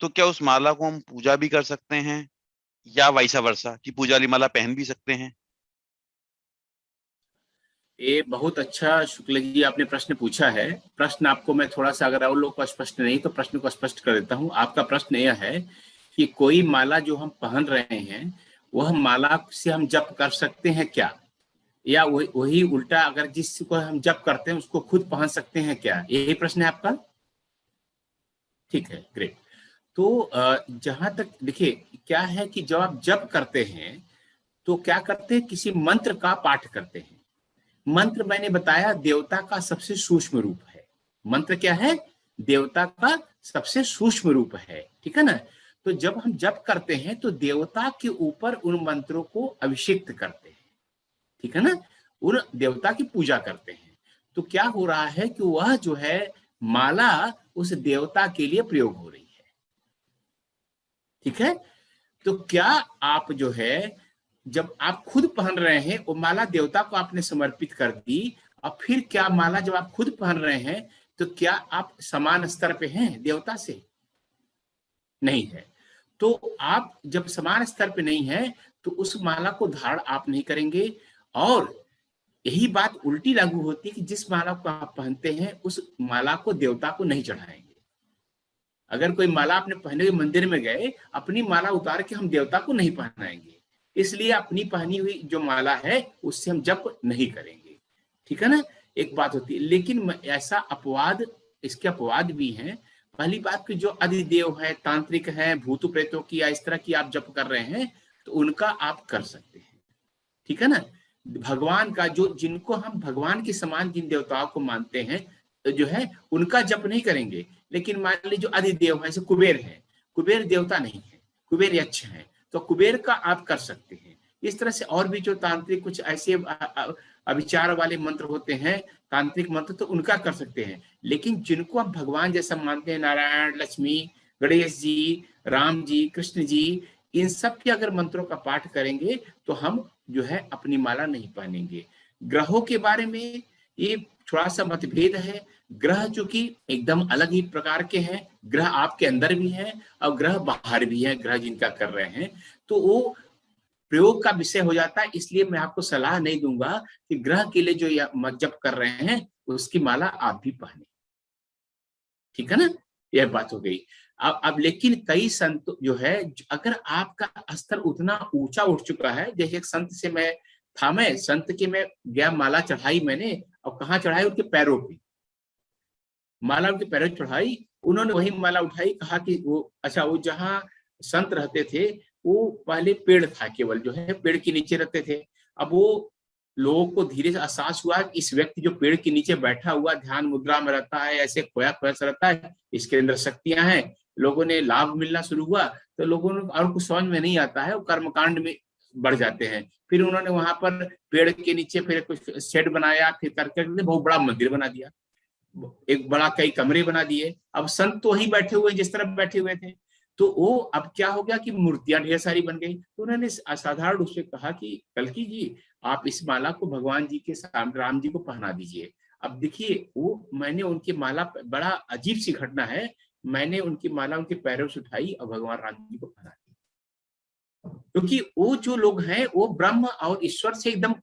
तो क्या उस माला को हम पूजा भी कर सकते हैं, या वाइसा वर्सा कि पूजा वाली माला पहन भी सकते हैं? ये बहुत अच्छा शुक्ल जी आपने प्रश्न पूछा है। प्रश्न आपको मैं थोड़ा सा, अगर और लोग को स्पष्ट नहीं तो प्रश्न को स्पष्ट कर देता हूँ। आपका प्रश्न यह है कि कोई माला जो हम पहन रहे हैं वह माला से हम जप कर सकते हैं क्या, या वही उल्टा अगर जिसको हम जप करते हैं उसको खुद पहन सकते हैं क्या, यही प्रश्न है आपका? ठीक है, ग्रेट। तो जहां तक देखिए, क्या है कि जब आप जप करते हैं तो क्या करते हैं, किसी मंत्र का पाठ करते हैं। मंत्र मैंने बताया देवता का सबसे सूक्ष्म रूप है। मंत्र क्या है? देवता का सबसे सूक्ष्म रूप है, ठीक है ना। तो जब हम जप करते हैं तो देवता के ऊपर उन मंत्रों को अभिषिक्त करते हैं, ठीक है ना, उन देवता की पूजा करते हैं। तो क्या हो रहा है कि वह जो है माला उस देवता के लिए प्रयोग हो रही है, ठीक है। तो क्या आप जो है, जब आप खुद पहन रहे हैं वो माला देवता को आपने समर्पित कर दी, और फिर क्या माला जब आप खुद पहन रहे हैं तो क्या आप समान स्तर पे हैं देवता से? नहीं है। तो आप जब समान स्तर पे नहीं है तो उस माला को धारण आप नहीं करेंगे। और यही बात उल्टी लागू होती है कि जिस माला को आप पहनते हैं उस माला को देवता को नहीं चढ़ाएंगे। अगर कोई माला आपने पहने हुए मंदिर में गए, अपनी माला उतार के हम देवता को नहीं पहनाएंगे, इसलिए अपनी पहनी हुई जो माला है उससे हम जप नहीं करेंगे, ठीक है ना। एक बात होती है, लेकिन ऐसा अपवाद, इसके अपवाद भी हैं। पहली बात कि जो अधिदेव है, तांत्रिक है, भूत प्रेतों की या इस तरह की आप जप कर रहे हैं तो उनका आप कर सकते हैं, ठीक है ना। भगवान का जो, जिनको हम भगवान के समान जिन देवताओं को मानते हैं तो जो है उनका जप नहीं करेंगे। लेकिन मान लीजिए जो अधिदेव है, जैसे कुबेर है, कुबेर देवता नहीं है, कुबेर यक्ष है, तो कुबेर का आप कर सकते हैं। इस तरह से और भी जो तांत्रिक कुछ ऐसे अविचार वाले मंत्र होते हैं, तांत्रिक मंत्र, तो उनका कर सकते हैं। लेकिन जिनको हम भगवान जैसा मानते हैं, नारायण, लक्ष्मी, गणेश जी, राम जी, कृष्ण जी, इन सब के अगर मंत्रों का पाठ करेंगे तो हम जो है अपनी माला नहीं पहनेंगे। ग्रहों के बारे में ये थोड़ा सा मतभेद है। ग्रह चूंकि एकदम अलग ही प्रकार के हैं, ग्रह आपके अंदर भी है और ग्रह बाहर भी है, ग्रह जिनका कर रहे हैं, तो वो प्रयोग का विषय हो जाता है। इसलिए मैं आपको सलाह नहीं दूंगा कि ग्रह के लिए जो जप कर रहे हैं उसकी माला आप भी पहने, ठीक है ना। यह बात हो गई। अब लेकिन कई संत जो है, अगर आपका स्तर उतना ऊंचा उठ चुका है, जैसे एक संत से मैं संत के मैं गया, माला चढ़ाई मैंने, और कहाँ चढ़ाई? उनके पैरों पे माला, उनके पैरों पे चढ़ाई। उन्होंने वही माला उठाई, कहा कि वो अच्छा, वो जहाँ संत रहते थे वो पहले पेड़ था, केवल जो है पेड़ के नीचे रहते थे। अब वो लोगों को धीरे से एहसास हुआ कि इस व्यक्ति जो पेड़ के नीचे बैठा हुआ ध्यान मुद्रा में रहता है, ऐसे खोया खोया सा रहता है, इसके अंदर शक्तियां हैं। लोगों ने लाभ मिलना शुरू हुआ, तो लोगों ने, और कुछ समझ में नहीं आता है, वो कर्मकांड में बढ़ जाते हैं। फिर उन्होंने वहां पर पेड़ के नीचे फिर कुछ शेड बनाया, फिर करके बहुत बड़ा मंदिर बना दिया, एक बड़ा कई कमरे बना दिए। अब संत तो वही बैठे हुए जिस तरफ बैठे हुए थे। तो वो अब क्या हो गया कि मूर्तियां ढेर सारी बन गई। तो उन्होंने असाधारण रूप से कहा कि कल्कि जी, आप इस माला को भगवान जी के सामने राम जी को पहना दीजिए। अब देखिए, वो मैंने उनकी माला, बड़ा अजीब सी घटना है, मैंने उनकी माला उनके पैरों से उठाई और भगवान राम जी को पहना दी। क्योंकि वो जो लोग हैं वो ब्रह्म और ईश्वर से एकदम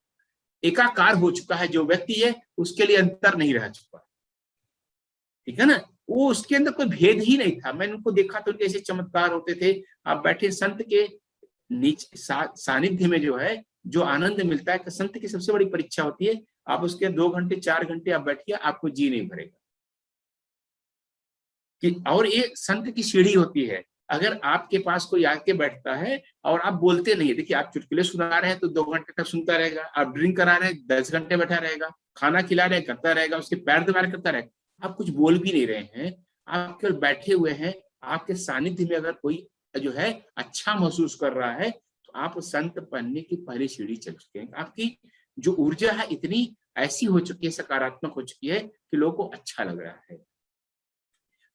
एकाकार हो चुका है। जो व्यक्ति है उसके लिए अंतर नहीं रह चुका, ठीक है ना। वो उसके अंदर कोई भेद ही नहीं था। मैंने उनको देखा तो उनके ऐसे चमत्कार होते थे। आप बैठे संत के नीचे सानिध्य में जो है, जो आनंद मिलता है, संत की सबसे बड़ी परीक्षा होती है, आप उसके 2 घंटे 4 घंटे आप बैठिए, आपको जी नहीं भरेगा। कि और ये संत की सीढ़ी होती है। अगर आपके पास कोई आके बैठता है और आप बोलते नहीं, देखिए आप चुटकुले सुना रहे हैं तो 2 घंटे तक सुनता रहेगा, आप ड्रिंक करा रहे हैं 10 घंटे बैठा रहेगा, खाना खिला रहे करता रहेगा, उसके पैर दबा करता रहेगा, आप कुछ बोल भी नहीं रहे हैं, आप केवल बैठे हुए हैं। आपके सानिध्य में अगर कोई जो है अच्छा महसूस कर रहा है तो आप संत बनने की पहली सीढ़ी चल चुके हैं। आपकी जो ऊर्जा है इतनी ऐसी हो चुकी है, सकारात्मक हो चुकी है कि लोगों को अच्छा लग रहा है।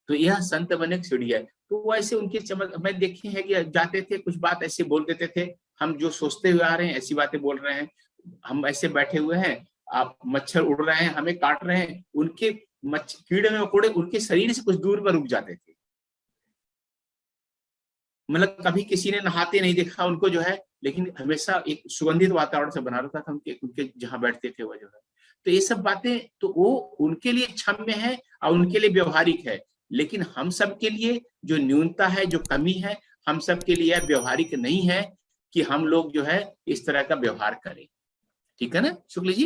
तो यह संत बनने की सीढ़ी है। तो वो ऐसे उनके चमक मैं देखे हैं कि जाते थे, कुछ बात ऐसे बोल देते थे, हम जो सोचते हुए आ रहे हैं ऐसी बातें बोल रहे हैं। हम ऐसे बैठे हुए हैं, आप मच्छर उड़ रहे हैं, हमें काट रहे हैं, उनके कीड़े मकोड़े उनके शरीर से कुछ दूर पर रुक जाते थे। मतलब कभी किसी ने नहाते नहीं देखा उनको जो है, लेकिन हमेशा एक सुगंधित वातावरण से बना रहता था उनके उनके जहाँ बैठते थे वो जो है। तो ये सब बातें तो वो उनके लिए क्षम्य है और उनके लिए व्यवहारिक है, लेकिन हम सब के लिए जो न्यूनता है, जो कमी है, हम सब के लिए व्यवहारिक नहीं है कि हम लोग जो है इस तरह का व्यवहार करें। ठीक है ना शुक्ल जी?